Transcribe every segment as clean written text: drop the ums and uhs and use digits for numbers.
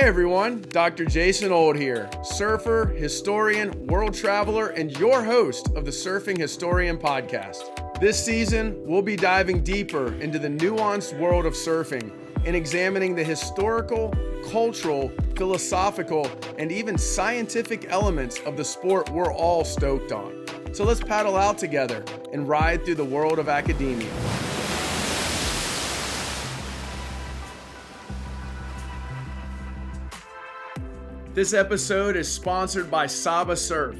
everyone, Dr. Jason Old here, surfer, historian, world traveler, and your host of the Surfing Historian podcast. This season, we'll be diving deeper into the nuanced world of surfing and examining the historical, cultural, philosophical, and even scientific elements of the sport we're all stoked on. So let's paddle out together and ride through the world of academia. This episode is sponsored by Saba Surf.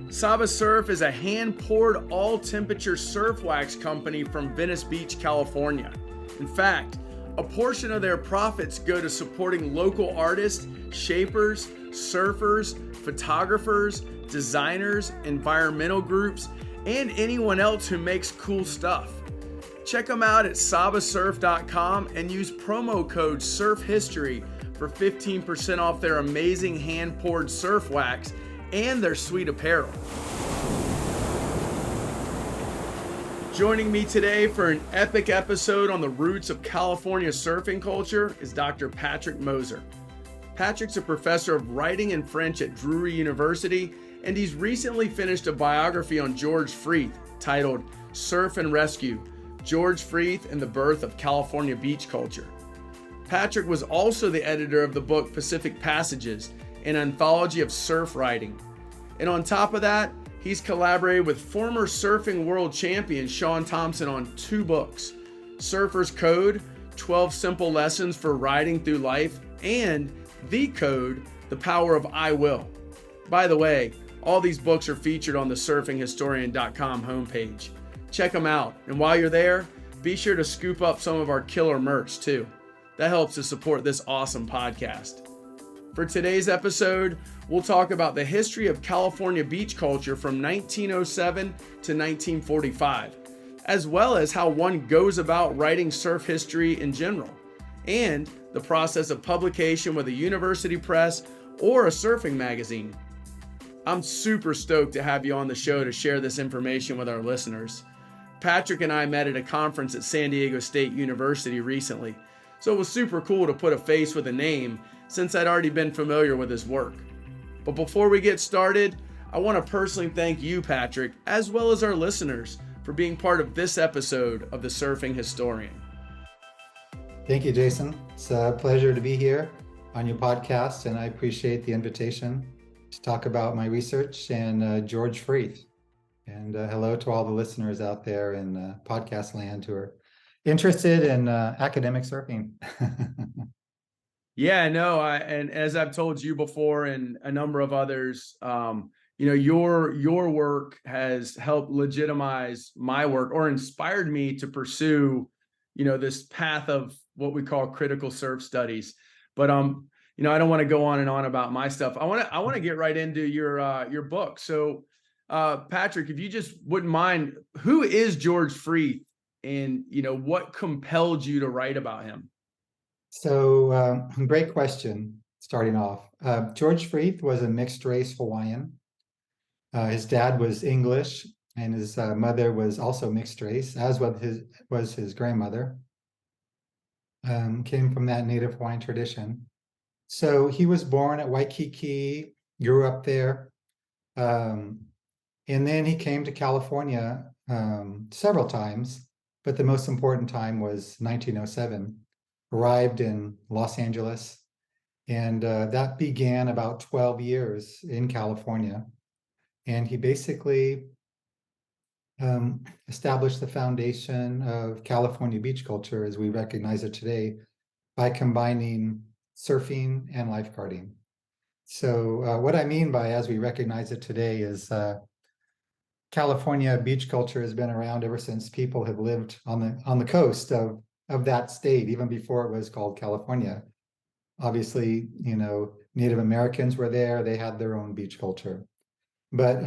Saba Surf is a hand-poured all-temperature surf wax company from Venice Beach, California. In fact, a portion of their profits go to supporting local artists, shapers, surfers, photographers, designers, environmental groups, and anyone else who makes cool stuff. Check them out at sabasurf.com and use promo code SURFHISTORY for 15% off their amazing hand-poured surf wax and their sweet apparel. Joining me today for an epic episode on the roots of California surfing culture is Dr. Patrick Moser. Patrick's a professor of writing and French at Drury University, and he's recently finished a biography on George Freeth titled Surf and Rescue: George Freeth and the Birth of California Beach Culture. Patrick was also the editor of the book Pacific Passages, an anthology of surf writing. And on top of that, he's collaborated with former surfing world champion Shaun Tomson on 2 books, Surfer's Code, 12 Simple Lessons for Riding Through Life, and The Code, The Power of I Will. By the way, all these books are featured on the surfinghistorian.com homepage. Check them out, and while you're there, be sure to scoop up some of our killer merch too. That helps to support this awesome podcast. For today's episode, we'll talk about the history of California beach culture from 1907 to 1945, as well as how one goes about writing surf history in general, and the process of publication with a university press or a surfing magazine. I'm super stoked to have you on the show to share this information with our listeners. Patrick and I met at a conference at San Diego State University recently, so it was super cool to put a face with a name since I'd already been familiar with his work. But before we get started, I want to personally thank you, Patrick, as well as our listeners for being part of this episode of The Surfing Historian. Thank you, Jason. It's a pleasure to be here on your podcast, and I appreciate the invitation to talk about my research and George Freeth. And hello to all the listeners out there in podcast land who are interested in academic surfing. Yeah, no, and as I've told you before and a number of others, your work has helped legitimize my work or inspired me to pursue, this path of what we call critical surf studies. But I don't want to go on and on about my stuff. I want to get right into your book. So, Patrick, if you just wouldn't mind, who is George Freeth? And, what compelled you to write about him? So, great question, starting off. George Freeth was a mixed race Hawaiian. His dad was English, and his mother was also mixed race, as was his grandmother. Came from that native Hawaiian tradition. So he was born at Waikiki, grew up there, and then he came to California several times. But the most important time was 1907, arrived in Los Angeles, and that began about 12 years in California. And he basically established the foundation of California beach culture as we recognize it today by combining surfing and lifeguarding. So what I mean by as we recognize it today is California beach culture has been around ever since people have lived on the coast of that state, even before it was called California. Obviously, Native Americans were there; they had their own beach culture, but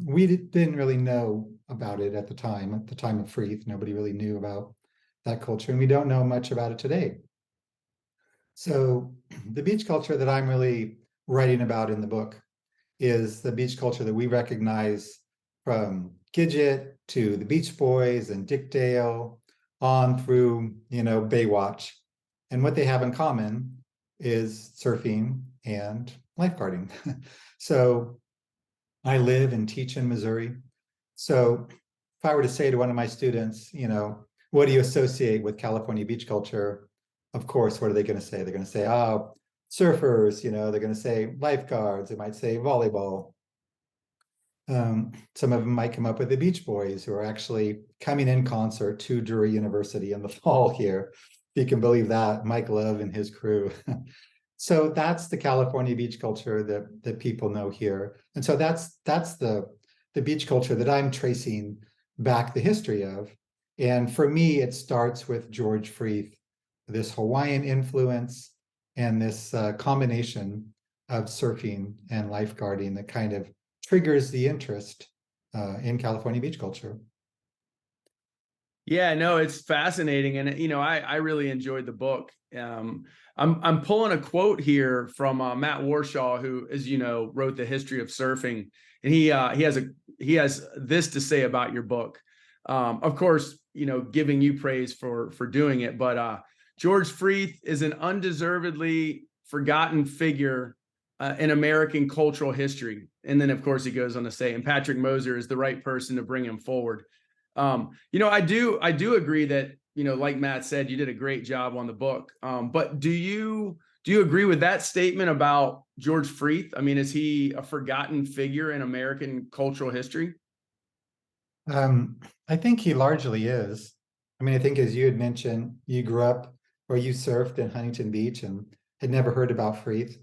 we didn't really know about it at the time. At the time of Freeth, nobody really knew about that culture, and we don't know much about it today. So, the beach culture that I'm really writing about in the book is the beach culture that we recognize from Gidget to the Beach Boys and Dick Dale on through, Baywatch. And what they have in common is surfing and lifeguarding. So I live and teach in Missouri. So if I were to say to one of my students, what do you associate with California beach culture? Of course, what are they going to say? They're going to say, oh, surfers, they're going to say lifeguards, they might say volleyball. Some of them might come up with the Beach Boys, who are actually coming in concert to Drury University in the fall here. If you can believe that, Mike Love and his crew. So that's the California beach culture that people know here. And so that's the beach culture that I'm tracing back the history of. And for me, it starts with George Freeth, this Hawaiian influence and this combination of surfing and lifeguarding that kind of triggers the interest in California beach culture. Yeah, no, it's fascinating, and I really enjoyed the book. I'm pulling a quote here from Matt Warshaw, who, as you know, wrote the history of surfing, and he has this to say about your book. Of course, giving you praise for doing it, but George Freeth is an undeservedly forgotten figure in American cultural history. And then, of course, he goes on to say, and Patrick Moser is the right person to bring him forward. I do agree that, like Matt said, you did a great job on the book. But do you agree with that statement about George Freeth? I mean, is he a forgotten figure in American cultural history? I think he largely is. I mean, I think as you had mentioned, you grew up or you surfed in Huntington Beach and had never heard about Freeth.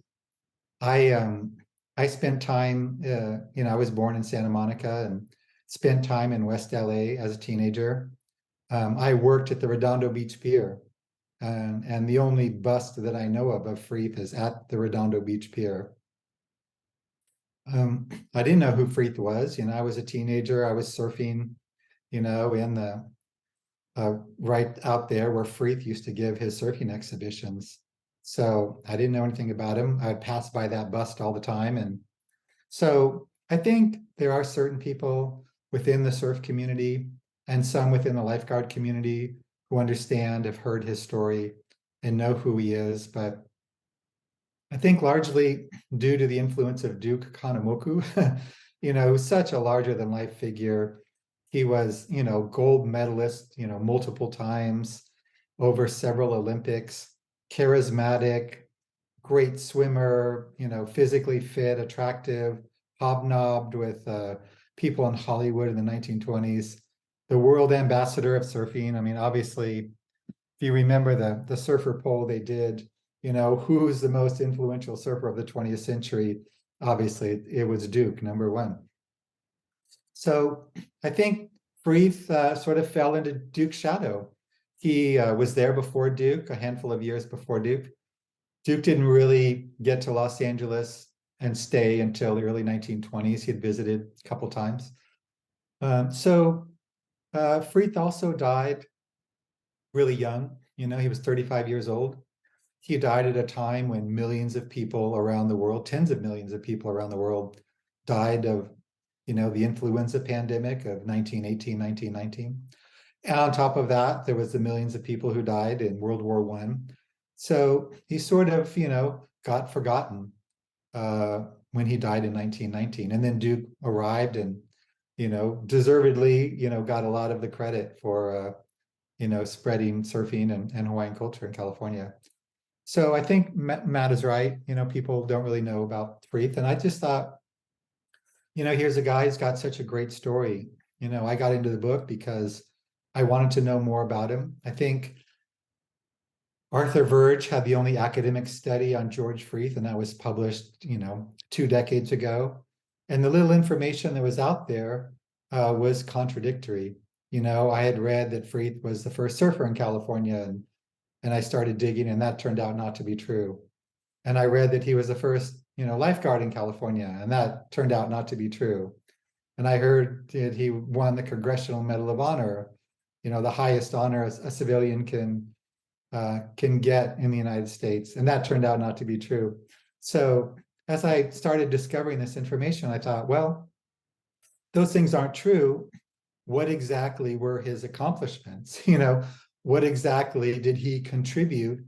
I spent time, I was born in Santa Monica and spent time in West LA as a teenager. I worked at the Redondo Beach Pier, and the only bust that I know of Freeth is at the Redondo Beach Pier. I didn't know who Freeth was. I was a teenager. I was surfing, in the right out there where Freeth used to give his surfing exhibitions. So I didn't know anything about him. I'd pass by that bust all the time. And so I think there are certain people within the surf community and some within the lifeguard community who understand, have heard his story, and know who he is. But I think largely due to the influence of Duke Kahanamoku, such a larger than life figure. He was, gold medalist, multiple times over several Olympics, charismatic, great swimmer, physically fit, attractive, hobnobbed with people in Hollywood in the 1920s, the world ambassador of surfing. I mean, obviously, if you remember the surfer poll they did, who's the most influential surfer of the 20th century? Obviously, it was Duke, number one. So I think Freeth sort of fell into Duke's shadow. He was there before Duke, a handful of years before Duke. Duke didn't really get to Los Angeles and stay until the early 1920s. He had visited a couple times. So Freeth also died really young. He was 35 years old. He died at a time when millions of people around the world, tens of millions of people around the world, died of, the influenza pandemic of 1918, 1919. And on top of that, there was the millions of people who died in World War I. So he sort of, got forgotten when he died in 1919. And then Duke arrived and, deservedly, got a lot of the credit for, spreading surfing and Hawaiian culture in California. So I think Matt is right. People don't really know about Freeth. And I just thought, here's a guy who's got such a great story. I got into the book because I wanted to know more about him. I think Arthur Verge had the only academic study on George Freeth, and that was published, 2 decades ago. And the little information that was out there was contradictory. I had read that Freeth was the first surfer in California, and I started digging, and that turned out not to be true. And I read that he was the first, lifeguard in California, and that turned out not to be true. And I heard that he won the Congressional Medal of Honor, the highest honor a civilian can get in the United States, and that turned out not to be true. So as I started discovering this information, I thought, well, those things aren't true. What exactly were his accomplishments? What exactly did he contribute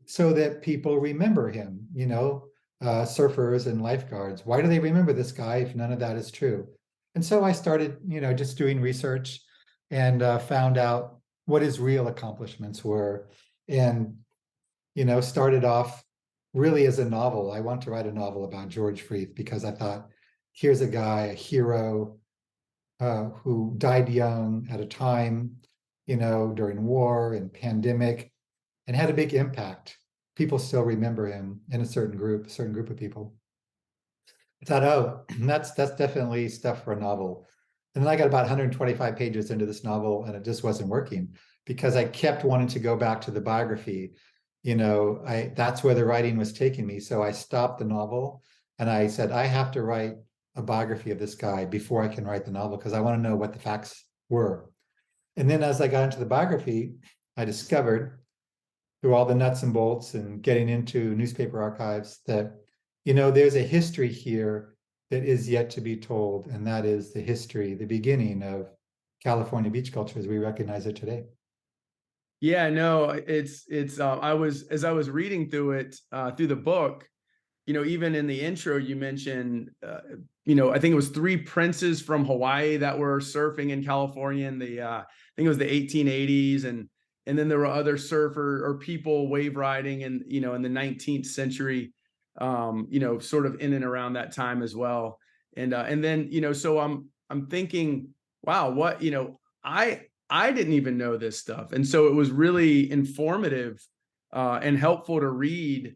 so that people remember him, surfers and lifeguards. Why do they remember this guy if none of that is true? And so I started, just doing research and found out what his real accomplishments were, and, started off really as a novel. I want to write a novel about George Freeth because I thought, here's a guy, a hero, who died young at a time, during war and pandemic, and had a big impact. People still remember him in a certain group of people. I thought, oh, that's definitely stuff for a novel. And then I got about 125 pages into this novel, and it just wasn't working because I kept wanting to go back to the biography. That's where the writing was taking me. So I stopped the novel and I said, I have to write a biography of this guy before I can write the novel because I want to know what the facts were. And then as I got into the biography, I discovered through all the nuts and bolts and getting into newspaper archives that, there's a history here that is yet to be told. And that is the history, the beginning of California beach culture as we recognize it today. Yeah, no, I was, as I was reading through it, through the book, even in the intro, you mentioned, I think it was three princes from Hawaii that were surfing in California in I think it was the 1880s. And then there were other surfer or people wave riding and, in the 19th century, sort of in and around that time as well. And then, so I'm thinking, wow, what, I didn't even know this stuff. And so it was really informative and helpful to read,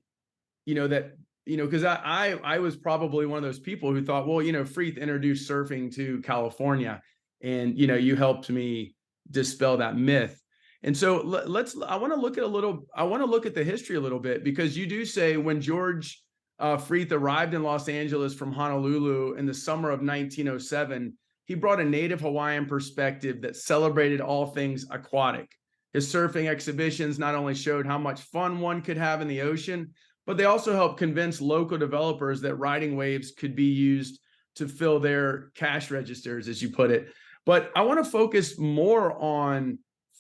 that, because I was probably one of those people who thought, well, Freeth introduced surfing to California, and, you helped me dispel that myth. And so I want to look at the history a little bit, because you do say when George Freeth arrived in Los Angeles from Honolulu in the summer of 1907, he brought a native Hawaiian perspective that celebrated all things aquatic. His surfing exhibitions not only showed how much fun one could have in the ocean, but they also helped convince local developers that riding waves could be used to fill their cash registers, as you put it. But I want to focus more on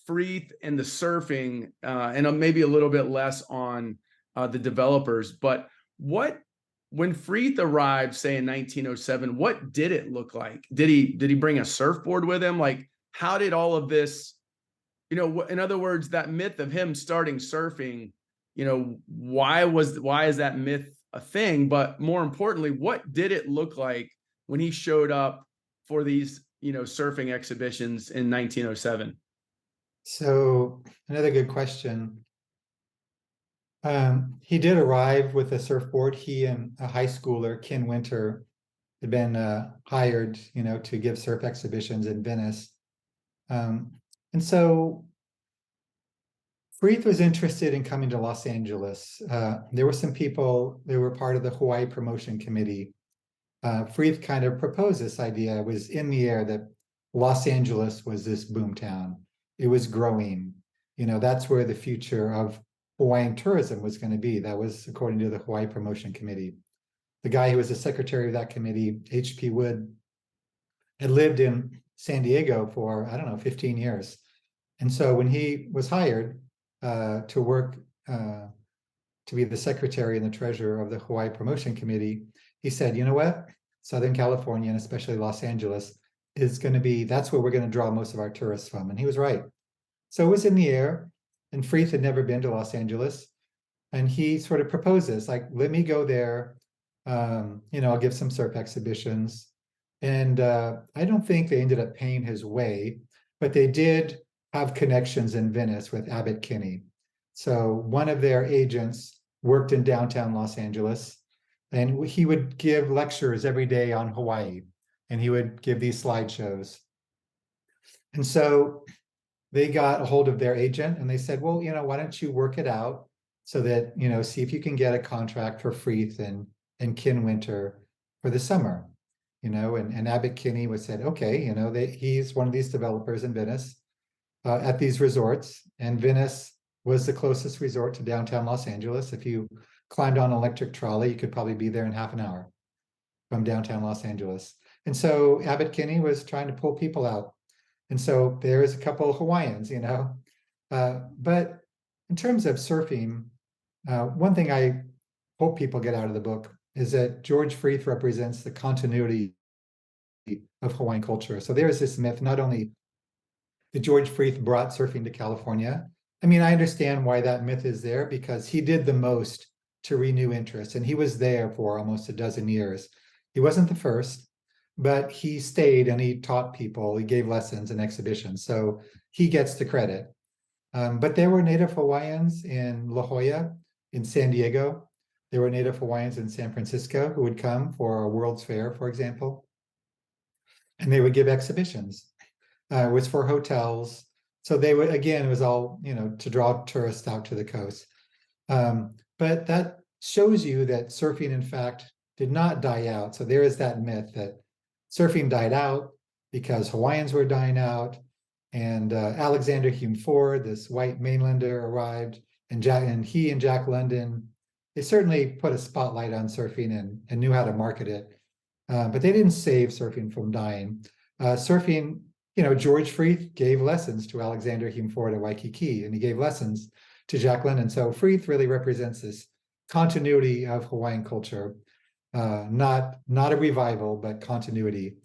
Freeth and the surfing, and maybe a little bit less on the developers. But when Freeth arrived, say in 1907, what did it look like? Did he bring a surfboard with him? Like, how did all of this, in other words, that myth of him starting surfing, why is that myth a thing? But more importantly, what did it look like when he showed up for these, surfing exhibitions in 1907? So another good question. He did arrive with a surfboard. He and a high schooler, Ken Winter, had been hired, to give surf exhibitions in Venice. And so Freeth was interested in coming to Los Angeles. There were some people, they were part of the Hawaii Promotion Committee. Freeth kind of proposed this idea. It was in the air that Los Angeles was this boom town. It was growing. That's where the future of Hawaiian tourism was going to be. That was according to the Hawaii Promotion Committee. The guy who was the secretary of that committee, H.P. Wood, had lived in San Diego for, I don't know, 15 years. And so when he was hired to work, to be the secretary and the treasurer of the Hawaii Promotion Committee, he said, you know what? Southern California, and especially Los Angeles, is going to be, that's where we're going to draw most of our tourists from. And he was right. So it was in the air, and Freeth had never been to Los Angeles. And he sort of proposes, like, let me go there. I'll give some surf exhibitions. And I don't think they ended up paying his way, but they did have connections in Venice with Abbot Kinney. So one of their agents worked in downtown Los Angeles, and he would give lectures every day on Hawaii, and he would give these slideshows. And so they got a hold of their agent and they said, well, why don't you work it out so that, see if you can get a contract for Freeth and Ken Winter for the summer, and Abbot Kinney was said, okay, he's one of these developers in Venice at these resorts, and Venice was the closest resort to downtown Los Angeles. If you climbed on an electric trolley, you could probably be there in half an hour from downtown Los Angeles. And so Abbot Kinney was trying to pull people out. And so there's a couple of Hawaiians, but in terms of surfing, one thing I hope people get out of the book is that George Freeth represents the continuity of Hawaiian culture. So there is this myth, not only that George Freeth brought surfing to California. I mean, I understand why that myth is there, because he did the most to renew interest, and he was there for almost a dozen years. He wasn't the first, but he stayed and he taught people, he gave lessons and exhibitions. So he gets the credit. But there were Native Hawaiians in La Jolla, in San Diego. There were Native Hawaiians in San Francisco who would come for a World's Fair, for example, and they would give exhibitions. It was for hotels. So they would, again, it was all, to draw tourists out to the coast. But that shows you that surfing, in fact, did not die out. So there is that myth that surfing died out because Hawaiians were dying out. And Alexander Hume Ford, this white mainlander, arrived, and he and Jack London, they certainly put a spotlight on surfing and knew how to market it. But they didn't save surfing from dying. Surfing, George Freeth gave lessons to Alexander Hume Ford at Waikiki, and he gave lessons to Jack London. So Freeth really represents this continuity of Hawaiian culture, not a revival, but continuity.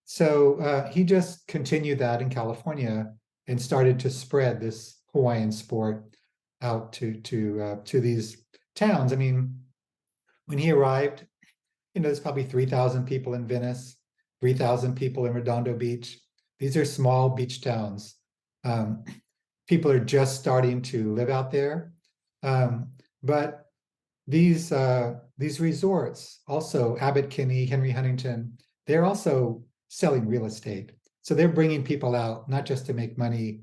So he just continued that in California and started to spread this Hawaiian sport out to these towns. I mean, when he arrived, there's probably 3,000 people in Venice, 3,000 people in Redondo Beach. These are small beach towns. People are just starting to live out there. But these resorts, also Abbot Kinney, Henry Huntington, they're also selling real estate. So they're bringing people out, not just to make money,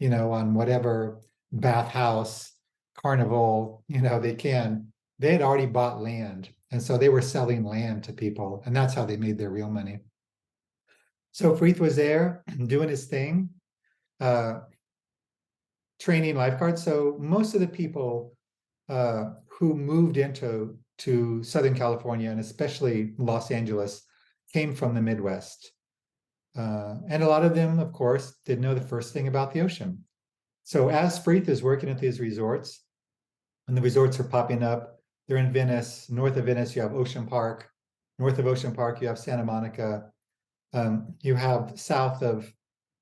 on whatever bathhouse, carnival, they can. They had already bought land. And so they were selling land to people, and that's how they made their real money. So Freeth was there doing his thing, training lifeguards. So most of the people who moved into Southern California, and especially Los Angeles, came from the Midwest. And a lot of them, of course, didn't know the first thing about the ocean. So as Freeth is working at these resorts, and the resorts are popping up, they're in Venice. North of Venice, you have Ocean Park. North of Ocean Park, you have Santa Monica. You have south of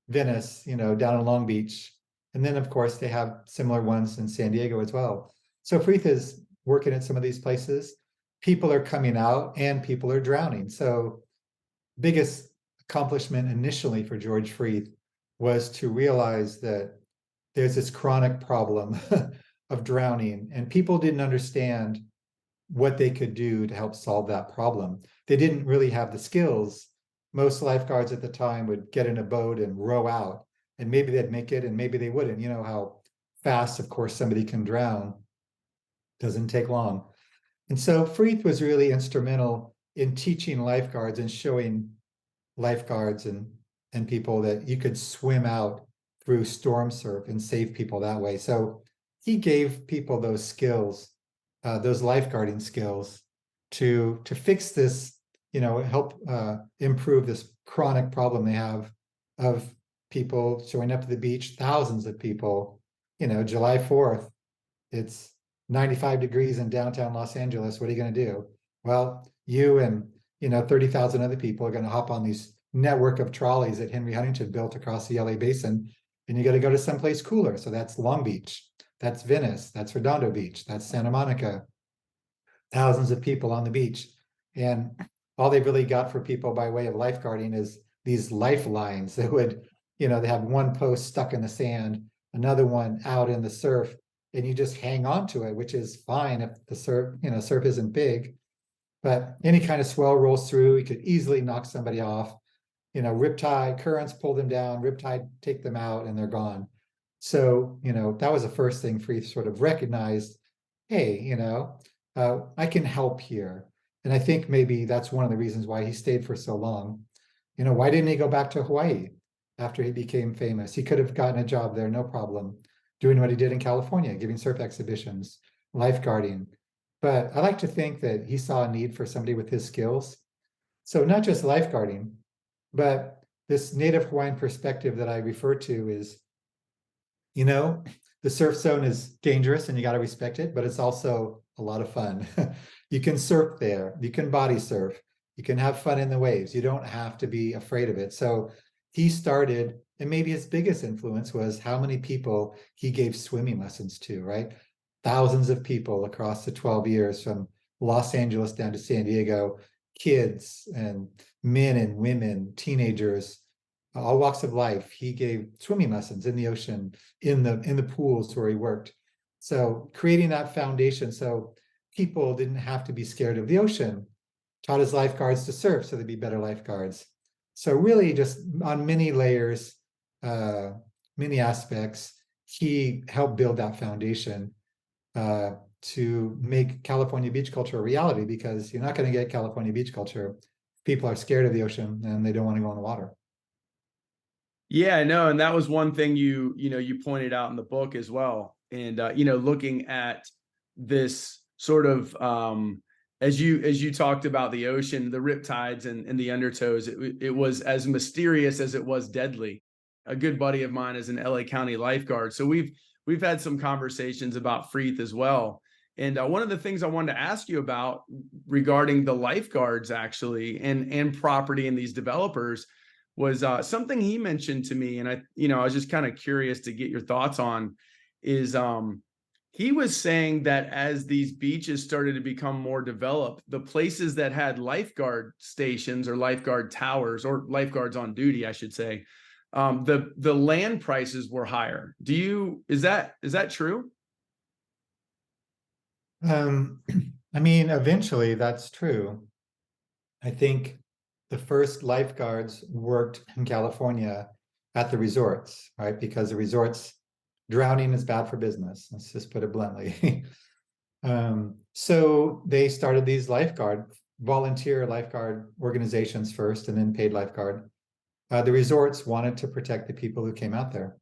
Venice, down in Long Beach. And then, of course, they have similar ones in San Diego as well. So Freeth is working at some of these places. People are coming out and people are drowning. So biggest accomplishment initially for George Freeth was to realize that there's this chronic problem of drowning, and people didn't understand what they could do to help solve that problem. They didn't really have the skills. Most lifeguards at the time would get in a boat and row out, and maybe they'd make it and maybe they wouldn't. You know how fast, of course, somebody can drown. Doesn't take long. And so Freeth was really instrumental in teaching lifeguards and showing lifeguards and people that you could swim out through storm surf and save people that way. So he gave people those skills, those lifeguarding skills to fix this, help improve this chronic problem they have of people showing up to the beach, thousands of people. July 4th, it's 95 degrees in downtown Los Angeles. What are you going to do? Well, you and 30,000 other people are going to hop on these network of trolleys that Henry Huntington built across the LA basin, and you got to go to someplace cooler. So that's Long Beach, that's Venice, that's Redondo Beach, that's Santa Monica. Thousands of people on the beach, and all they've really got for people by way of lifeguarding is these lifelines that would, they have one post stuck in the sand, another one out in the surf, and you just hang on to it, which is fine if the surf isn't big. But any kind of swell rolls through, you could easily knock somebody off. Riptide currents pull them down, riptide take them out, and they're gone. So, that was the first thing Freeth sort of recognized. Hey, I can help here. And I think maybe that's one of the reasons why he stayed for so long. Why didn't he go back to Hawaii after he became famous? He could have gotten a job there, no problem, doing what he did in California, giving surf exhibitions, lifeguarding. But I like to think that he saw a need for somebody with his skills. So not just lifeguarding, but this Native Hawaiian perspective that I refer to is, the surf zone is dangerous and you got to respect it, but it's also a lot of fun. You can surf there, you can body surf, you can have fun in the waves. You don't have to be afraid of it. So he started, and maybe his biggest influence was how many people he gave swimming lessons to, right? Thousands of people across the 12 years from Los Angeles down to San Diego, kids and men and women, teenagers, all walks of life. He gave swimming lessons in the ocean, in the pools where he worked. So creating that foundation so people didn't have to be scared of the ocean, taught his lifeguards to surf so they'd be better lifeguards. So really just on many layers, many aspects, he helped build that foundation to make California beach culture a reality, because you're not going to get California beach culture. People are scared of the ocean and they don't want to go in the water. Yeah, no, and that was one thing you pointed out in the book as well. And looking at this sort of as you talked about the ocean, the riptides and the undertows, it was as mysterious as it was deadly. A good buddy of mine is an LA County lifeguard, so we've had some conversations about Freeth as well. And one of the things I wanted to ask you about regarding the lifeguards actually and property and these developers was something he mentioned to me, and I was just kind of curious to get your thoughts on. Is he was saying that as these beaches started to become more developed, the places that had lifeguard stations or lifeguard towers or lifeguards on duty, I should say, the land prices were higher. Is that true? I mean, eventually that's true. I think the first lifeguards worked in California at the resorts, right? Because the resorts, drowning is bad for business. Let's just put it bluntly. So they started these volunteer lifeguard organizations first, and then paid lifeguard. The resorts wanted to protect the people who came out there.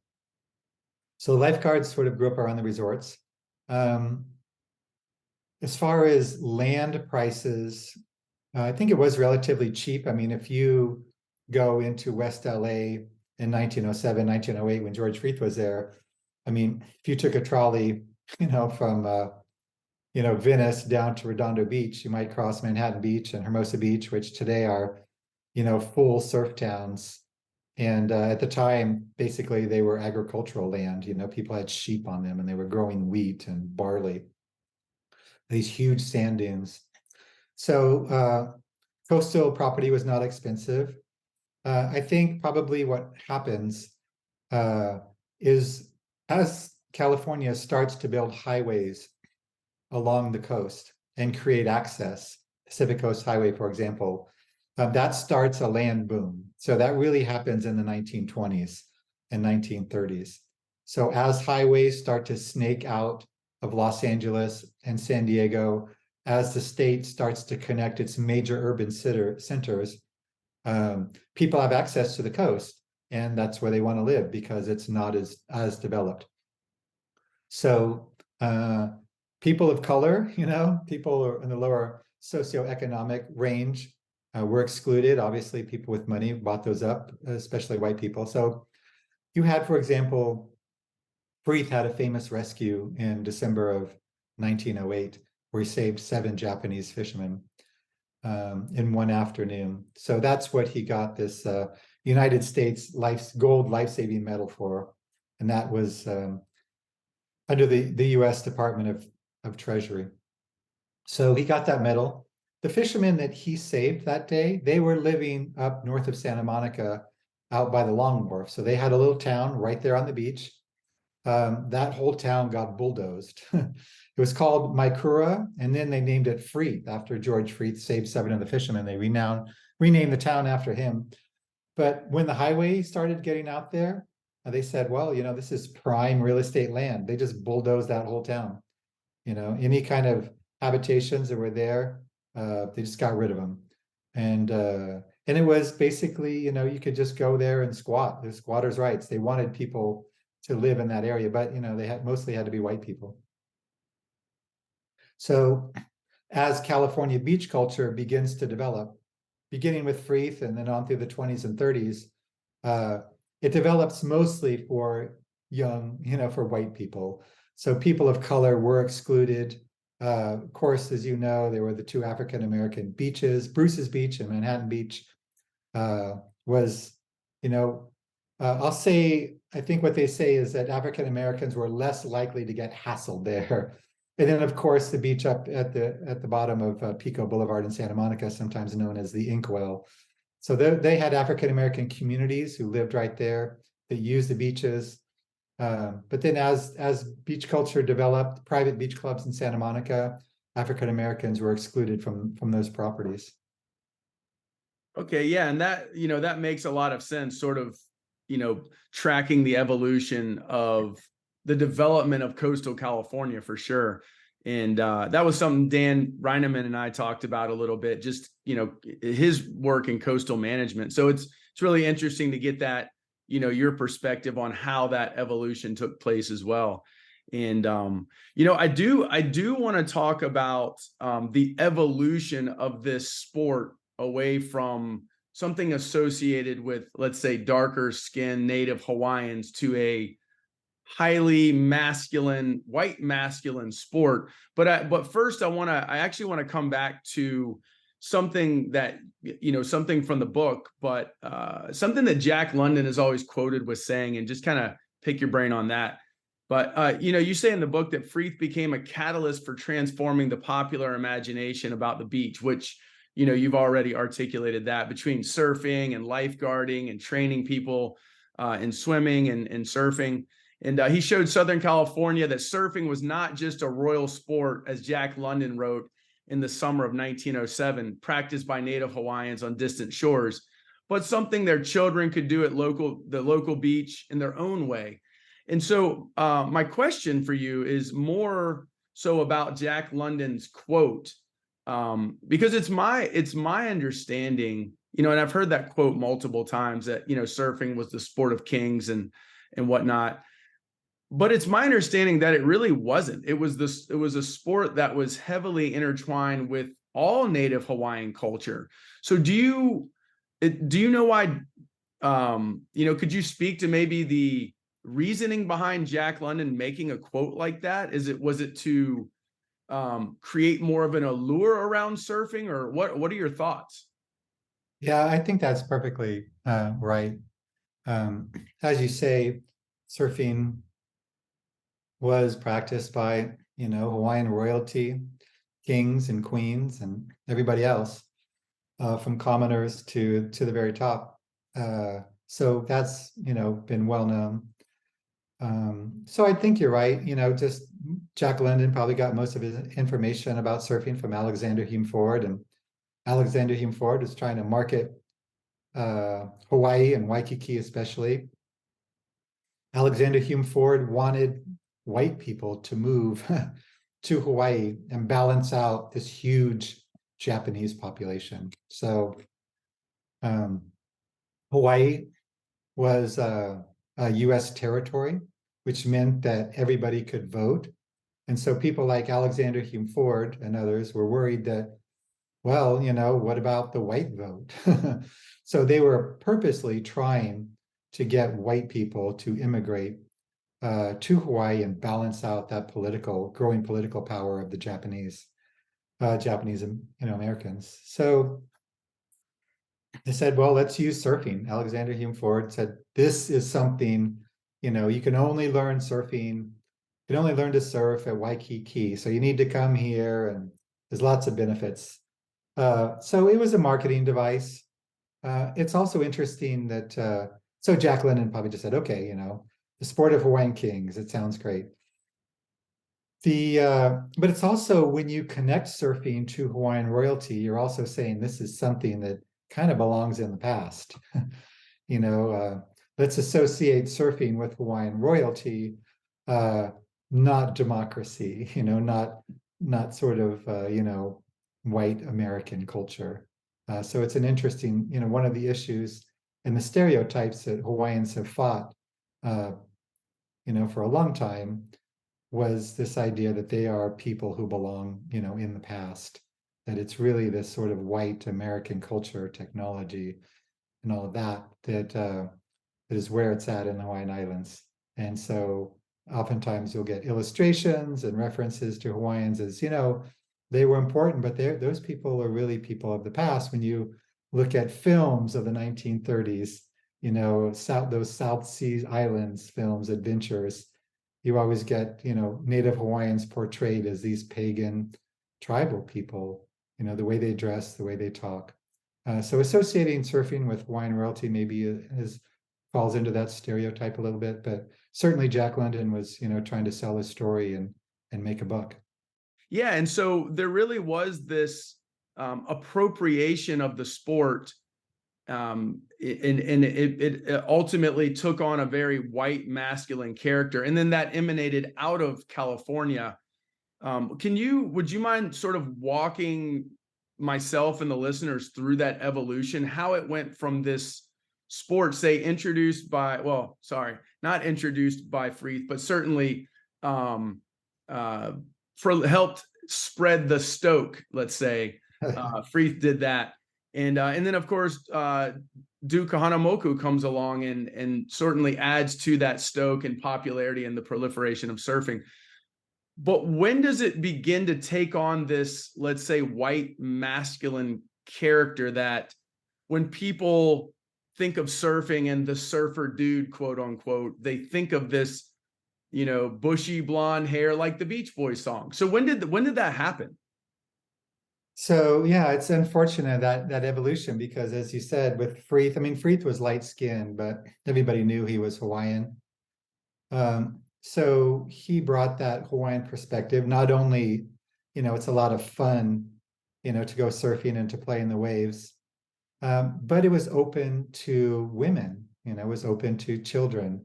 So lifeguards sort of grew up around the resorts. As far as land prices, I think it was relatively cheap. I mean, if you go into West LA in 1907, 1908, when George Freeth was there, I mean, if you took a trolley, from Venice down to Redondo Beach, you might cross Manhattan Beach and Hermosa Beach, which today are, full surf towns. And at the time, basically, they were agricultural land. People had sheep on them and they were growing wheat and barley, these huge sand dunes. So coastal property was not expensive. I think probably what happens is as California starts to build highways along the coast and create access, Pacific Coast Highway, for example, that starts a land boom. So that really happens in the 1920s and 1930s. So as highways start to snake out of Los Angeles and San Diego, as the state starts to connect its major urban centers, people have access to the coast, and that's where they want to live because it's not as developed. So people of color, people in the lower socioeconomic range were excluded. Obviously, people with money bought those up, especially white people. So you had, for example, Freeth had a famous rescue in December of 1908, where he saved 7 Japanese fishermen in one afternoon. So that's what he got this United States gold life-saving medal for. And that was under the US Department of Treasury. So he got that medal. The fishermen that he saved that day, they were living up north of Santa Monica out by the Long Wharf. So they had a little town right there on the beach. That whole town got bulldozed. It was called Maikura, and then they named it Freeth after George Freeth saved 7 of the fishermen. They renamed the town after him. But when the highway started getting out there, they said, well, this is prime real estate land. They just bulldozed that whole town. Any kind of habitations that were there, they just got rid of them. And it was basically, you could just go there and squat. There's squatters' rights. They wanted people to live in that area, but they mostly had to be white people. So as California beach culture begins to develop, beginning with Freeth and then on through the 20s and 30s, it develops mostly for young, for white people. So people of color were excluded. Of course, as you know, there were the two African-American beaches, Bruce's Beach and Manhattan Beach, was, you know, I'll say, I think what they say is that African Americans were less likely to get hassled there. And then, of course, the beach up at the bottom of Pico Boulevard in Santa Monica, sometimes known as the Inkwell. So they had African American communities who lived right there that used the beaches. But then, as beach culture developed, private beach clubs in Santa Monica, African Americans were excluded from those properties. Okay, yeah, and that, that makes a lot of sense, sort of, tracking the evolution of the development of coastal California for sure. And that was something Dan Reineman and I talked about a little bit, just, his work in coastal management. So it's really interesting to get that, your perspective on how that evolution took place as well. And I do want to talk about the evolution of this sport away from something associated with, let's say, darker skinned native Hawaiians to a highly masculine, white masculine sport. But first, I actually want to come back to something that, something from the book, but something that Jack London is always quoted with saying, and just kind of pick your brain on that. But you say in the book that Freeth became a catalyst for transforming the popular imagination about the beach, which, you've already articulated that, between surfing and lifeguarding and training people in swimming and surfing. And he showed Southern California that surfing was not just a royal sport, as Jack London wrote in the summer of 1907, practiced by native Hawaiians on distant shores, but something their children could do at the local beach in their own way. And so my question for you is more so about Jack London's quote, because it's my understanding, and I've heard that quote multiple times, that, surfing was the sport of kings and whatnot. But it's my understanding that it really wasn't. It was a sport that was heavily intertwined with all native Hawaiian culture. So do you know why, could you speak to maybe the reasoning behind Jack London making a quote like that? Was it to create more of an allure around surfing, or what are your thoughts? Yeah, I think that's perfectly right. As you say, surfing was practiced by, Hawaiian royalty, kings and queens, and everybody else, from commoners to the very top. So that's, been well known. So I think you're right. Just Jack London probably got most of his information about surfing from Alexander Hume Ford, and Alexander Hume Ford was trying to market Hawaii and Waikiki especially. Alexander Hume Ford wanted white people to move to Hawaii and balance out this huge Japanese population. So Hawaii was a US territory, which meant that everybody could vote. And so people like Alexander Hume Ford and others were worried that, well, what about the white vote? So they were purposely trying to get white people to immigrate to Hawaii and balance out that growing political power of the Japanese Americans. So they said, well, let's use surfing. Alexander Hume Ford said, this is something, you can only learn surfing, you can only learn to surf at Waikiki. So you need to come here, and there's lots of benefits. So it was a marketing device. It's also interesting that, so Jack London probably just said, okay, the sport of Hawaiian kings, it sounds great. But it's also, when you connect surfing to Hawaiian royalty, you're also saying this is something that kind of belongs in the past. Let's associate surfing with Hawaiian royalty, not democracy, not sort of, white American culture. So it's an interesting, one of the issues and the stereotypes that Hawaiians have fought, for a long time, was this idea that they are people who belong, in the past, that it's really this sort of white American culture, technology, and all of that is where it's at in the Hawaiian Islands. And so oftentimes you'll get illustrations and references to Hawaiians as, they were important, but those people are really people of the past. When you look at films of the 1930s, those South Sea Islands films, adventures, you always get, Native Hawaiians portrayed as these pagan tribal people, the way they dress, the way they talk. So associating surfing with Hawaiian royalty maybe falls into that stereotype a little bit, but certainly Jack London was, trying to sell his story and make a buck. Yeah, and so there really was this appropriation of the sport, and it ultimately took on a very white masculine character, and then that emanated out of California. Would you mind sort of walking myself and the listeners through that evolution, how it went from this sport, say, not introduced by Freeth, but certainly helped spread the stoke, let's say. Freeth did that. And then, of course, Duke Kahanamoku comes along and certainly adds to that stoke and popularity and the proliferation of surfing. But when does it begin to take on this, let's say, white masculine character that when people think of surfing and the surfer dude, quote unquote, they think of this, bushy blonde hair like the Beach Boys song? So when did that happen? So yeah, it's unfortunate that evolution, because as you said, with Freeth, Freeth was light skinned, but everybody knew he was Hawaiian. So he brought that Hawaiian perspective. Not only, it's a lot of fun, to go surfing and to play in the waves, but it was open to women, it was open to children.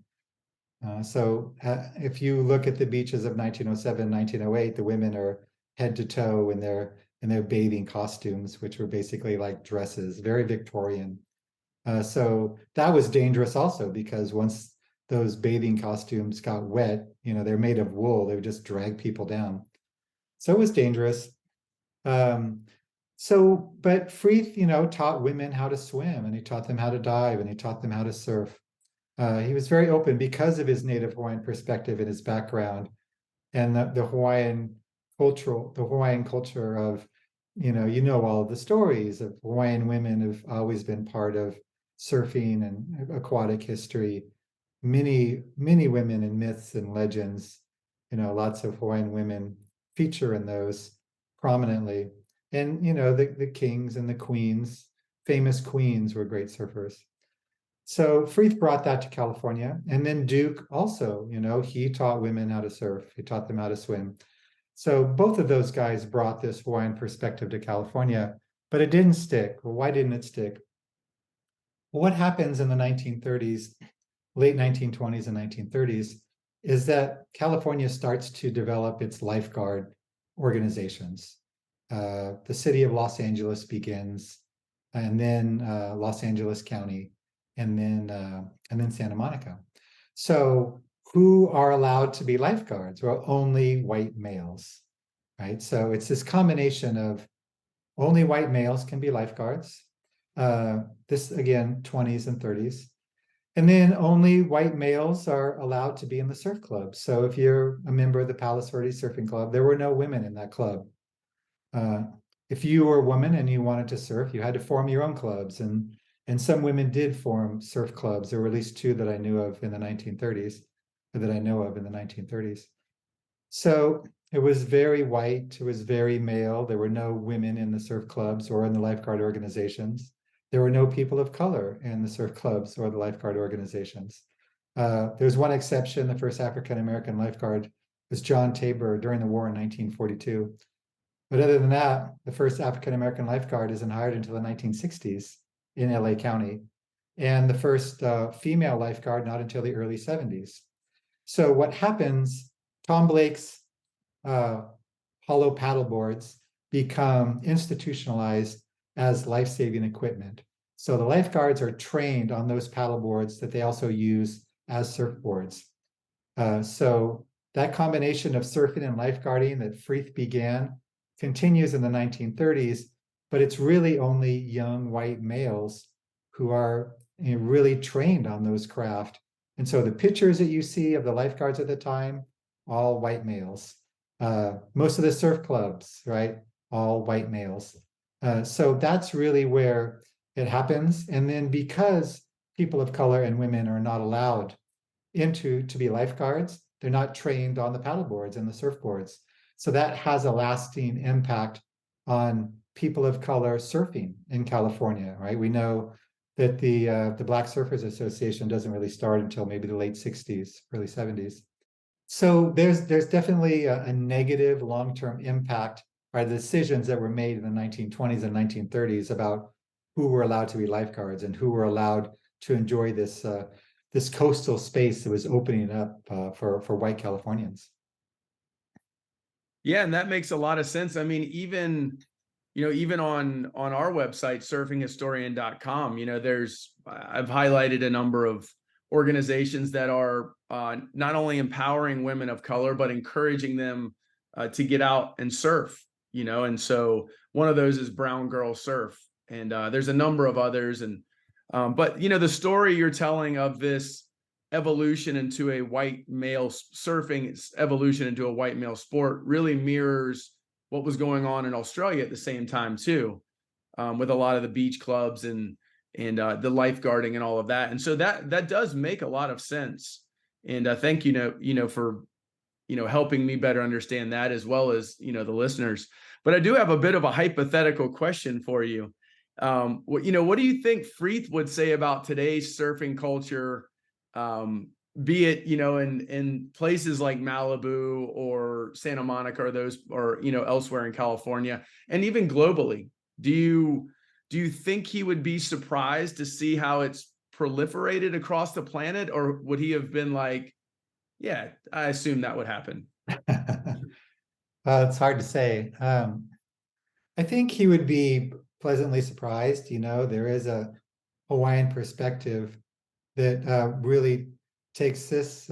So if you look at the beaches of 1907, 1908, the women are head to toe in their bathing costumes, which were basically like dresses, very Victorian. So that was dangerous also, because once those bathing costumes got wet, they're made of wool, they would just drag people down. So it was dangerous. But Freeth, taught women how to swim, and he taught them how to dive, and he taught them how to surf. He was very open because of his native Hawaiian perspective and his background, and the Hawaiian culture of, all of the stories of Hawaiian women have always been part of surfing and aquatic history. Many, many women in myths and legends, lots of Hawaiian women feature in those prominently. And, the kings and the queens, famous queens, were great surfers. So Freeth brought that to California. And then Duke also, he taught women how to surf. He taught them how to swim. So both of those guys brought this Hawaiian perspective to California, but it didn't stick. Well, why didn't it stick? Well, what happens in the 1930s, late 1920s and 1930s, is that California starts to develop its lifeguard organizations. The city of Los Angeles begins, and then Los Angeles County, and then Santa Monica. So who are allowed to be lifeguards? Well, only white males, right? So it's this combination of only white males can be lifeguards. This again, 20s and 30s. And then only white males are allowed to be in the surf club. So if you're a member of the Palos Verdes Surfing Club, there were no women in that club. If you were a woman and you wanted to surf, you had to form your own clubs. And some women did form surf clubs. There were at least two that I knew of in the 1930s, or that I know of in the 1930s. So it was very white, it was very male. There were no women in the surf clubs or in the lifeguard organizations. There were no people of color in the surf clubs or the lifeguard organizations. There's one exception. The first African-American lifeguard was John Tabor during the war in 1942. But other than that, the first African-American lifeguard isn't hired until the 1960s in LA County. And the first female lifeguard not until the early 70s. So what happens, Tom Blake's hollow paddleboards become institutionalized as life-saving equipment. So the lifeguards are trained on those paddleboards that they also use as surfboards. So that combination of surfing and lifeguarding that Freeth began continues in the 1930s, but it's really only young white males who are really trained on those craft And so the pictures that you see of the lifeguards at the time, all white males. Most of the surf clubs, right? All white males. So that's really where it happens. And then because people of color and women are not allowed to be lifeguards, they're not trained on the paddle boards and the surfboards. So that has a lasting impact on people of color surfing in California, right? We know that the Black Surfers Association doesn't really start until maybe the late 60s, early 70s. So there's definitely a negative long-term impact by the decisions that were made in the 1920s and 1930s about who were allowed to be lifeguards and who were allowed to enjoy this coastal space that was opening up for white Californians. Yeah, and that makes a lot of sense. I mean, even on our website, surfinghistorian.com, I've highlighted a number of organizations that are not only empowering women of color, but encouraging them to get out and surf, and so one of those is Brown Girl Surf. And there's a number of others. But the story you're telling of this evolution into a white male surfing evolution into a white male sport really mirrors what was going on in Australia at the same time too, with a lot of the beach clubs and the lifeguarding and all of that. And so that does make a lot of sense. And thank you for helping me better understand that, as well as the listeners. But I do have a bit of a hypothetical question for you. What do you think Freeth would say about today's surfing culture? Be it in places like Malibu or Santa Monica, or elsewhere in California, and even globally. Do you think he would be surprised to see how it's proliferated across the planet, or would he have been like, yeah, I assume that would happen? It's hard to say. I think he would be pleasantly surprised. There is a Hawaiian perspective that really takes this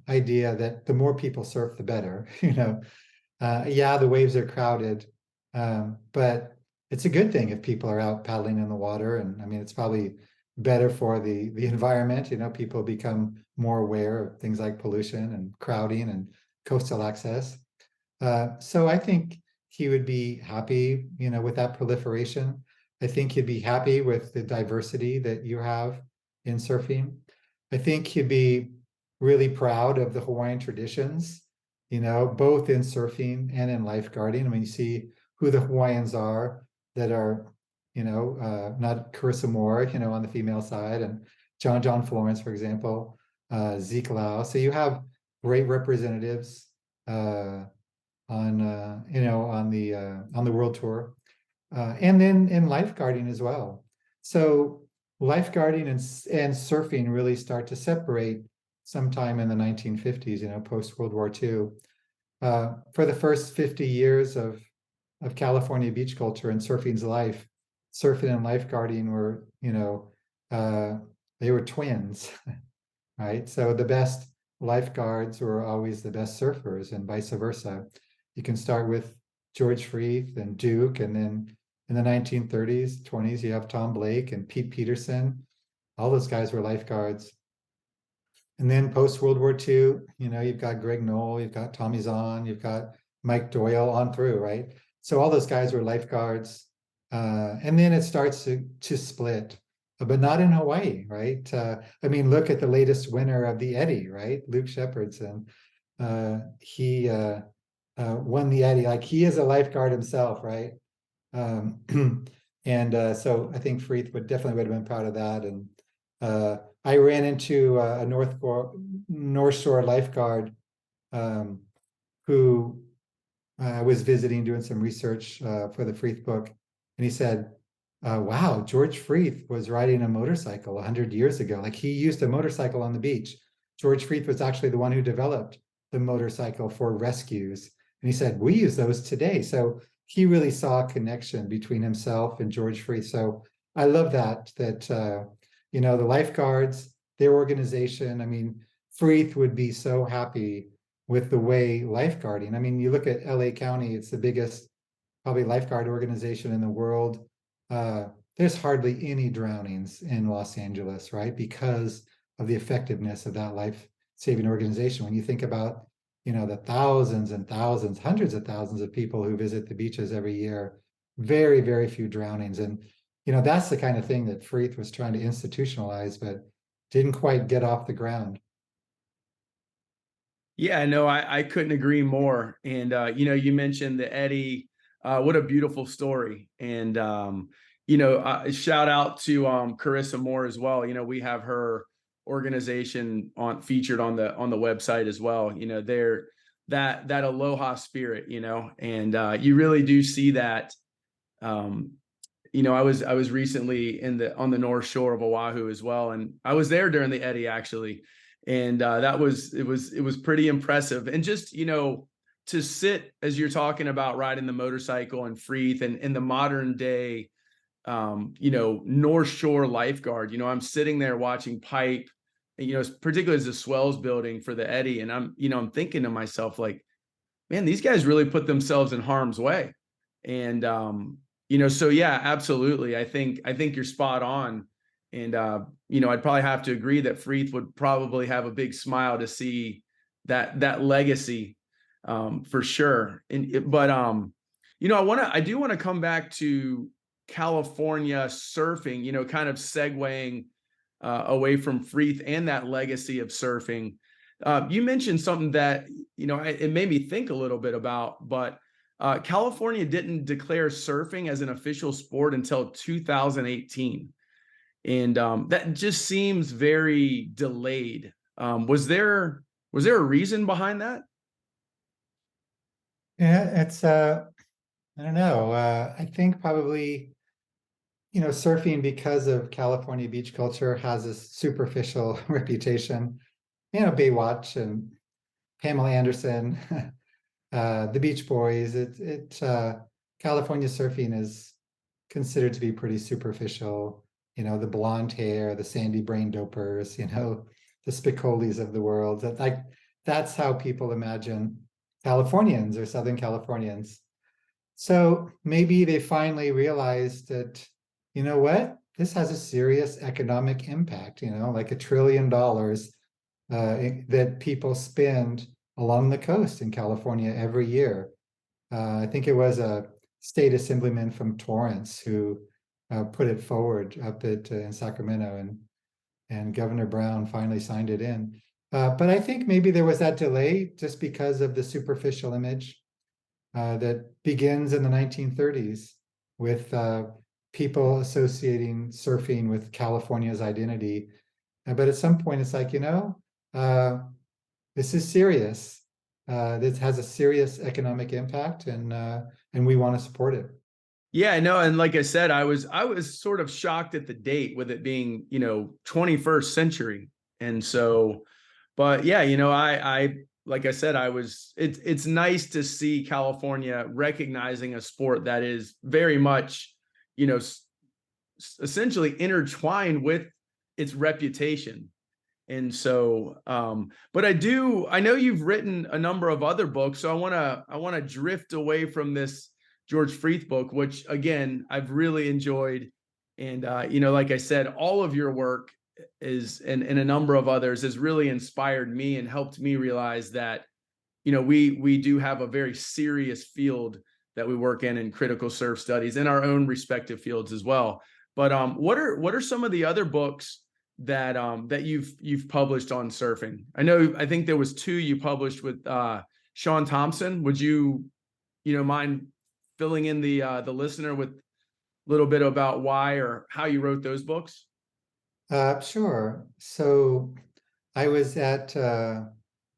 idea that the more people surf, the better. Yeah, the waves are crowded, but it's a good thing if people are out paddling in the water. And I mean, it's probably better for the environment. People become more aware of things like pollution and crowding and coastal access. So I think he would be happy, with that proliferation. I think he'd be happy with the diversity that you have in surfing. I think he'd be really proud of the Hawaiian traditions, both in surfing and in lifeguarding. I mean, you see who the Hawaiians are that are, not Carissa Moore, on the female side, and John Florence, for example, Zeke Lau. So you have great representatives on the world tour, and then in lifeguarding as well. So lifeguarding and surfing really start to separate sometime in the 1950s, post World War II. For the first 50 years of California beach culture and surfing's life, surfing and lifeguarding were, they were twins, right? So the best lifeguards were always the best surfers, and vice versa. You can start with George Freeth and Duke, and then in the 1930s, 20s, you have Tom Blake and Pete Peterson. All those guys were lifeguards. And then post World War II, you've got Greg Knoll, you've got Tommy Zahn, you've got Mike Doyle on through, right? So all those guys were lifeguards. And then it starts to split, but not in Hawaii, right? I mean, look at the latest winner of the Eddie, right? Luke Shepardson. He won the Eddie. Like, he is a lifeguard himself, right? And so I think Freeth would have been proud of that. And I ran into a North Shore lifeguard who I was visiting, doing some research for the Freeth book, and he said, wow, George Freeth was riding a motorcycle 100 years ago. Like, he used a motorcycle on the beach. George Freeth was actually the one who developed the motorcycle for rescues. And he said, we use those today. So he really saw a connection between himself and George Freeth. So I love that the lifeguards, their organization, I mean, Freeth would be so happy with the way lifeguarding. I mean, you look at LA County, it's the biggest probably lifeguard organization in the world. There's hardly any drownings in Los Angeles, right? Because of the effectiveness of that life-saving organization. When you think about, the thousands and thousands, hundreds of thousands of people who visit the beaches every year, very, very few drownings. And, that's the kind of thing that Freeth was trying to institutionalize, but didn't quite get off the ground. Yeah, no, I couldn't agree more. And you mentioned the Eddie. What a beautiful story. And shout out to Carissa Moore as well. We have her organization featured on the website as well. They're that aloha spirit. And you really do see that. I was recently on the North Shore of Oahu as well, and I was there during the Eddie actually, and it was pretty impressive. And just to sit as you're talking about riding the motorcycle and Freeth and in the modern day, North Shore lifeguard. I'm sitting there watching pipe, particularly as the swells building for the Eddie, and I'm thinking to myself like, man, these guys really put themselves in harm's way, and so yeah, absolutely. I think you're spot on. And, I'd probably have to agree that Freeth would probably have a big smile to see that legacy, for sure. But I do want to come back to California surfing, kind of segueing away from Freeth and that legacy of surfing. You mentioned something that, it made me think a little bit about, but California didn't declare surfing as an official sport until 2018. And that just seems very delayed. Was there a reason behind that? Yeah, it's I don't know. I think probably, surfing, because of California beach culture, has a superficial reputation. Baywatch and Pamela Anderson, the Beach Boys. California surfing is considered to be pretty superficial. The blonde hair, the sandy brain dopers, the Spicolis of the world. That's how people imagine Californians or Southern Californians. So maybe they finally realized that, what? This has a serious economic impact, like $1 trillion that people spend along the coast in California every year. I think it was a state assemblyman from Torrance who put it forward up in Sacramento, and Governor Brown finally signed it in. But I think maybe there was that delay just because of the superficial image that begins in the 1930s with people associating surfing with California's identity. But at some point, it's like, this is serious. This has a serious economic impact, and we want to support it. Yeah, I know. And like I said, I was sort of shocked at the date with it being, 21st century. And so, but yeah, I like I said, it's nice to see California recognizing a sport that is very much, essentially intertwined with its reputation. And so, but I know you've written a number of other books. So I want to drift away from this George Freeth book, which again, I've really enjoyed. And, like I said, all of your work and a number of others has really inspired me and helped me realize that, we do have a very serious field that we work in critical surf studies in our own respective fields as well. But what are some of the other books that you've published on surfing? I think there was 2 you published with Shaun Tomson. Would you mind filling in the listener with a little bit about why or how you wrote those books? Sure. So I was at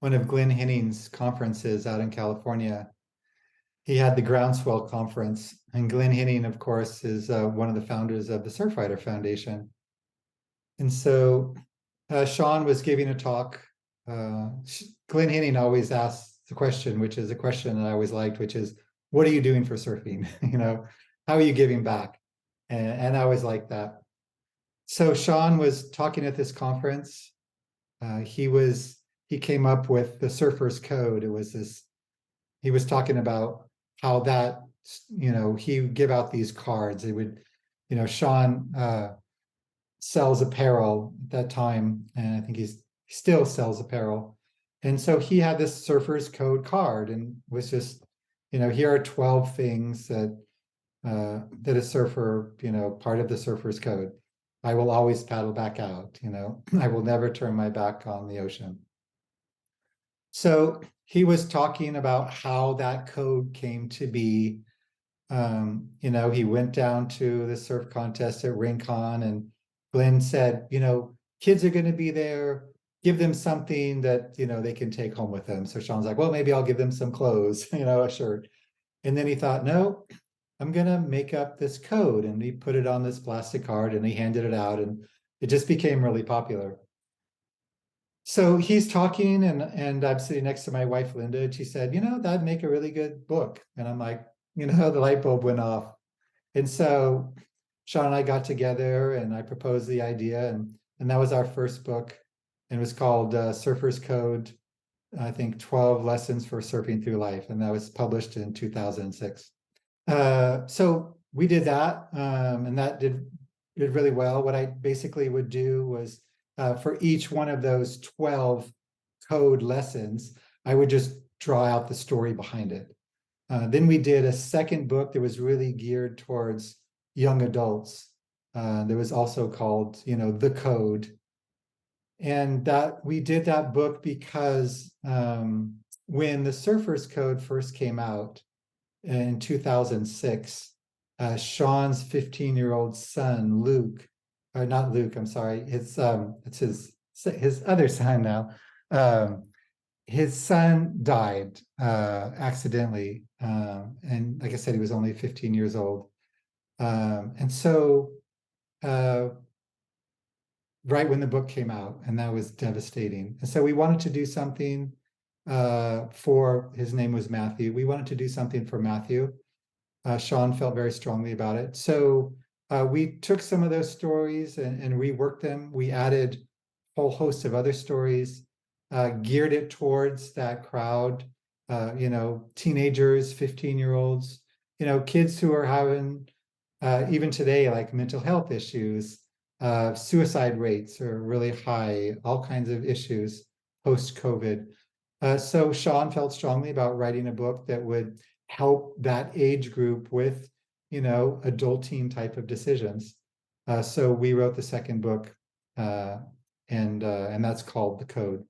one of Glenn Henning's conferences out in California. He had the Groundswell Conference, and Glenn Henning, of course, is one of the founders of the Surfrider Foundation. And so Shaun was giving a talk. Glenn Henning always asks the question, which is a question that I always liked, which is, what are you doing for surfing? How are you giving back? And I always liked that. So Shaun was talking at this conference. He came up with the Surfer's Code. He was talking about how that, he would give out these cards. They would, Shaun sells apparel at that time, and I think he still sells apparel. And so he had this surfer's code card, and was just, here are 12 things that a surfer, part of the surfer's code. I will always paddle back out, I will never turn my back on the ocean. So he was talking about how that code came to be. He went down to the surf contest at Rincon, and Glenn said, kids are going to be there. Give them something that, they can take home with them. So Shaun's like, well, maybe I'll give them some clothes, a shirt. And then he thought, no, I'm going to make up this code. And he put it on this plastic card and he handed it out, and it just became really popular. So he's talking, and I'm sitting next to my wife, Linda, and she said, that'd make a really good book. And I'm like, the light bulb went off. And so Shaun and I got together and I proposed the idea, and that was our first book. And it was called Surfer's Code, I think 12 Lessons for Surfing Through Life. And that was published in 2006. So we did that, and that did really well. What I basically would do was, for each one of those 12 code lessons, I would just draw out the story behind it. Then we did a second book that was really geared towards young adults. That was also called, The Code. And that we did that book because when the Surfer's Code first came out in 2006, Shaun's 15-year-old son, Luke, or not Luke, I'm sorry, it's his other son now. His son died accidentally. And like I said, he was only 15 years old. And so right when the book came out, and that was devastating. And so we wanted to do something for, his name was Matthew. We wanted to do something for Matthew. Shaun felt very strongly about it. So we took some of those stories and reworked them. We added a whole host of other stories, geared it towards that crowd, teenagers, 15-year-olds, kids who are having, even today, like mental health issues, suicide rates are really high, all kinds of issues post-COVID. So Shaun felt strongly about writing a book that would help that age group with, adulting type of decisions. So we wrote the second book, and that's called The Code.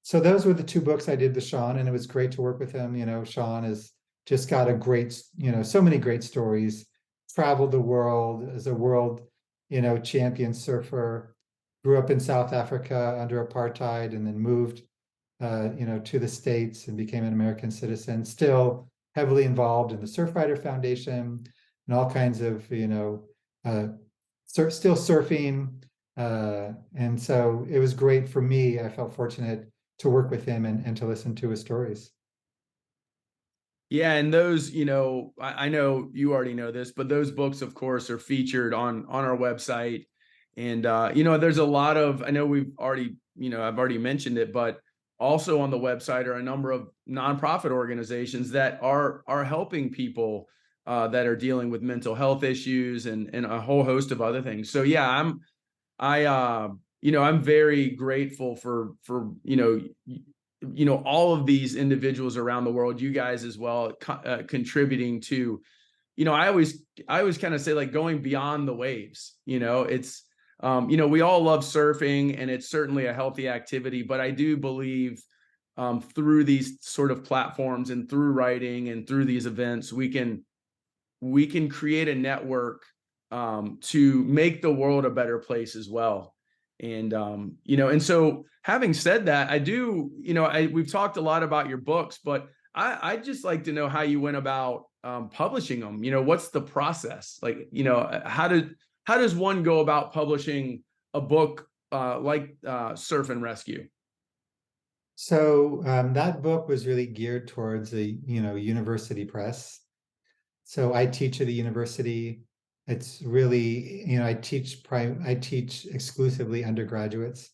So those were the two books I did with Shaun, and it was great to work with him. Shaun has just got a great, so many great stories, traveled the world as a world, champion surfer, grew up in South Africa under apartheid, and then moved, to the States and became an American citizen, still heavily involved in the Surfrider Foundation and all kinds of, still surfing. And so it was great for me. I felt fortunate to work with him and to listen to his stories. Yeah, and those, I know you already know this, but those books, of course, are featured on our website. And there's a lot of, I know we've already, I've already mentioned it, but also on the website are a number of nonprofit organizations that are helping people that are dealing with mental health issues and a whole host of other things. So yeah, I'm very grateful for all of these individuals around the world, you guys as well, contributing to, I always kind of say, like, going beyond the waves. It's we all love surfing, and it's certainly a healthy activity, but I do believe through these sort of platforms and through writing and through these events, we can create a network to make the world a better place as well. And and so having said that, I do, we've talked a lot about your books, but I'd just like to know how you went about publishing them. What's the process? Like, how does one go about publishing a book like Surf and Rescue? So that book was really geared towards a university press. So I teach at a university. It's really, I teach exclusively undergraduates.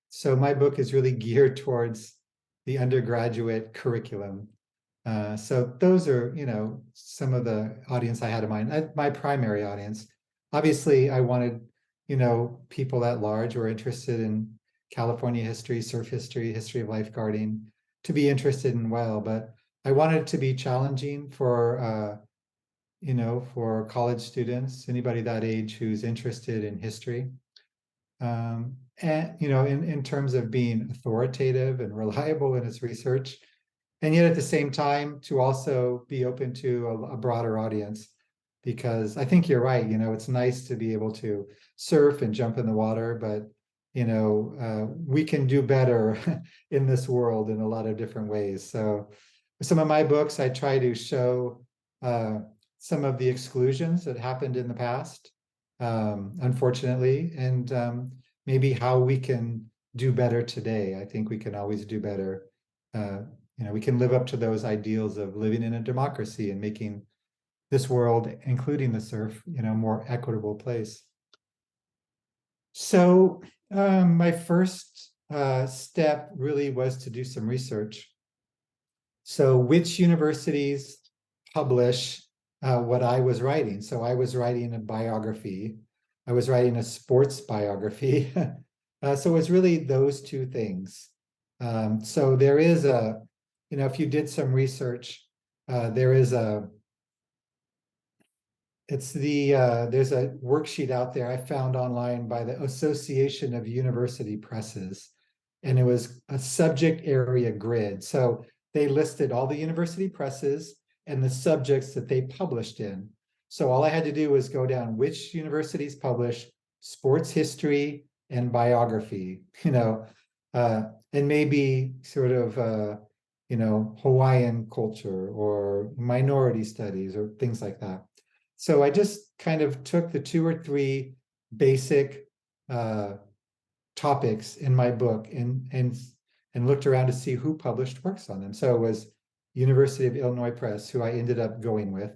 So my book is really geared towards the undergraduate curriculum. So those are, some of the audience I had in mind. My primary audience. Obviously, I wanted people at large who are interested in California history, surf history, history of lifeguarding, to be interested in well. But I wanted it to be challenging for college students, anybody that age who's interested in history. And in terms of being authoritative and reliable in its research, and yet at the same time to also be open to a broader audience, because I think you're right. It's nice to be able to surf and jump in the water, but we can do better in this world in a lot of different ways. So some of my books, I try to show some of the exclusions that happened in the past, unfortunately, and maybe how we can do better today. I think we can always do better. We can live up to those ideals of living in a democracy and making this world, including the surf, more equitable place. So my first step really was to do some research. So which universities publish what I was writing? So I was writing a biography. I was writing a sports biography. So it was really those two things. So there is if you did some research, there's a worksheet out there I found online by the Association of University Presses, and it was a subject area grid. So they listed all the university presses and the subjects that they published in. So all I had to do was go down which universities publish sports history and biography, and maybe sort of Hawaiian culture or minority studies or things like that. So I just kind of took the 2 or 3 basic topics in my book and looked around to see who published works on them. So it was University of Illinois Press, who I ended up going with,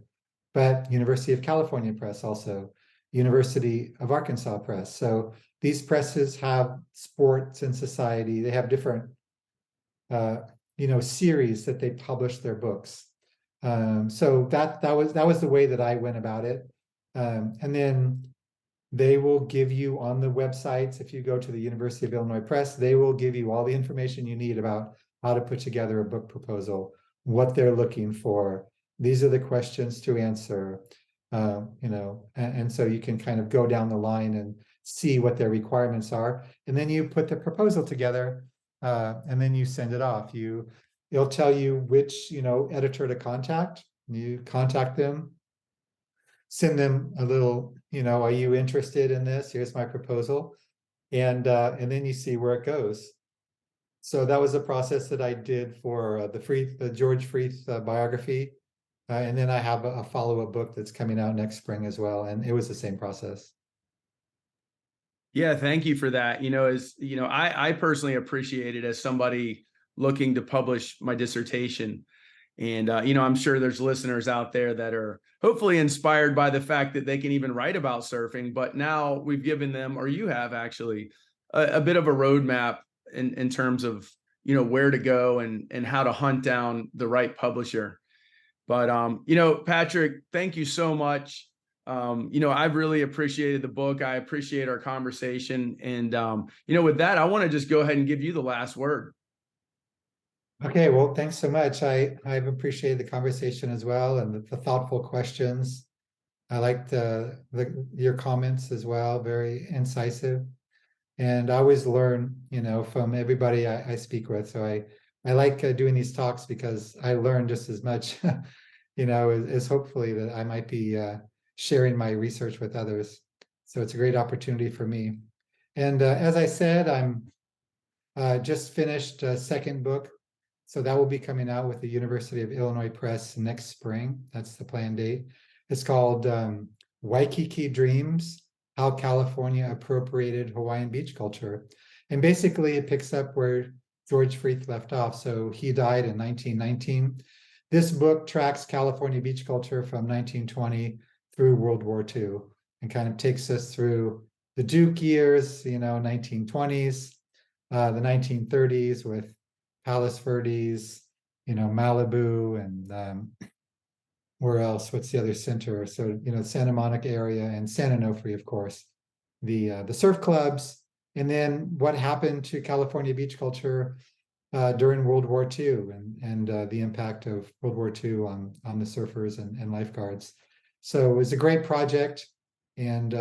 but University of California Press also, University of Arkansas Press. So these presses have sports and society. They have different series that they publish their books. So that was the way that I went about it. And then they will give you on the websites, if you go to the University of Illinois Press, they will give you all the information you need about how to put together a book proposal, what they're looking for. These are the questions to answer, and so you can kind of go down the line and see what their requirements are. And then you put the proposal together, and then you send it off. It'll tell you which, editor to contact. You contact them, send them a little, are you interested in this? Here's my proposal. And then you see where it goes. So that was a process that I did for the George Freeth biography. And then I have a follow-up book that's coming out next spring as well. And it was the same process. Yeah, thank you for that. I personally appreciate it as somebody looking to publish my dissertation. And, I'm sure there's listeners out there that are hopefully inspired by the fact that they can even write about surfing. But now we've given them, or you have actually, a bit of a roadmap in terms of, where to go and how to hunt down the right publisher. But, Patrick, thank you so much. I've really appreciated the book. I appreciate our conversation. And, with that, I want to just go ahead and give you the last word. Okay, well, thanks so much. I've appreciated the conversation as well, and the thoughtful questions. I liked your comments as well, very incisive. And I always learn, from everybody I speak with. So I like doing these talks because I learn just as much, as hopefully that I might be sharing my research with others. So it's a great opportunity for me. And as I said, I'm just finished a second book. So that will be coming out with the University of Illinois Press next spring. That's the planned date. It's called Waikiki Dreams: How California Appropriated Hawaiian Beach Culture. And basically it picks up where George Freeth left off. So he died in 1919. This book tracks California beach culture from 1920 through World War II and kind of takes us through the Duke years, 1920s, the 1930s with Palos Verdes, Malibu, and where else? What's the other center? So, Santa Monica area and San Onofre, of course. the surf clubs, and then what happened to California beach culture during World War II and the impact of World War II on the surfers and lifeguards. So it was a great project, and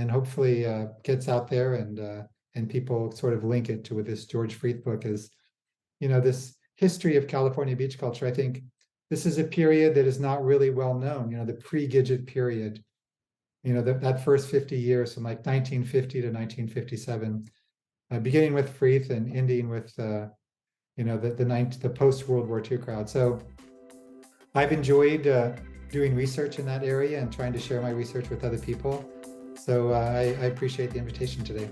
hopefully gets out there and people sort of link it to this George Freeth book as, this history of California beach culture. I think this is a period that is not really well known, the pre-Gidget period, that first 50 years from like 1950 to 1957, beginning with Freeth and ending with the post-World War II crowd. So I've enjoyed doing research in that area and trying to share my research with other people. So I appreciate the invitation today.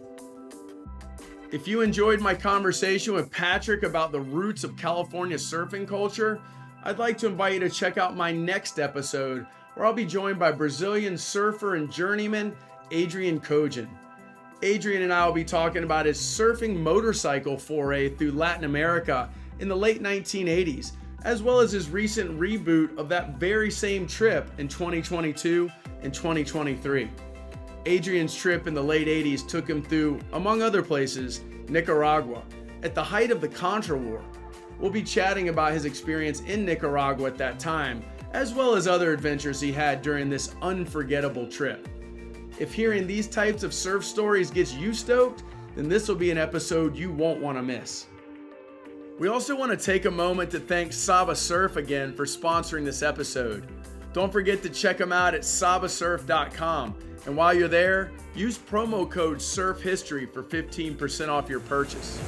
If you enjoyed my conversation with Patrick about the roots of California surfing culture, I'd like to invite you to check out my next episode, where I'll be joined by Brazilian surfer and journeyman Adrian Kogan. Adrian and I will be talking about his surfing motorcycle foray through Latin America in the late 1980s, as well as his recent reboot of that very same trip in 2022 and 2023. Adrian's trip in the late 80s took him through, among other places, Nicaragua, at the height of the Contra War. We'll be chatting about his experience in Nicaragua at that time, as well as other adventures he had during this unforgettable trip. If hearing these types of surf stories gets you stoked, then this will be an episode you won't want to miss. We also want to take a moment to thank Saba Surf again for sponsoring this episode. Don't forget to check them out at sabasurf.com. And while you're there, use promo code SURFHISTORY for 15% off your purchase.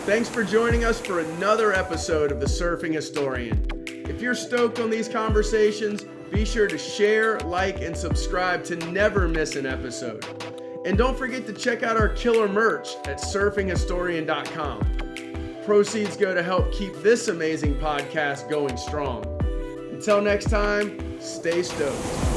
Thanks for joining us for another episode of The Surfing Historian. If you're stoked on these conversations, be sure to share, like, and subscribe to never miss an episode. And don't forget to check out our killer merch at surfinghistorian.com. Proceeds go to help keep this amazing podcast going strong. Until next time, stay stoked.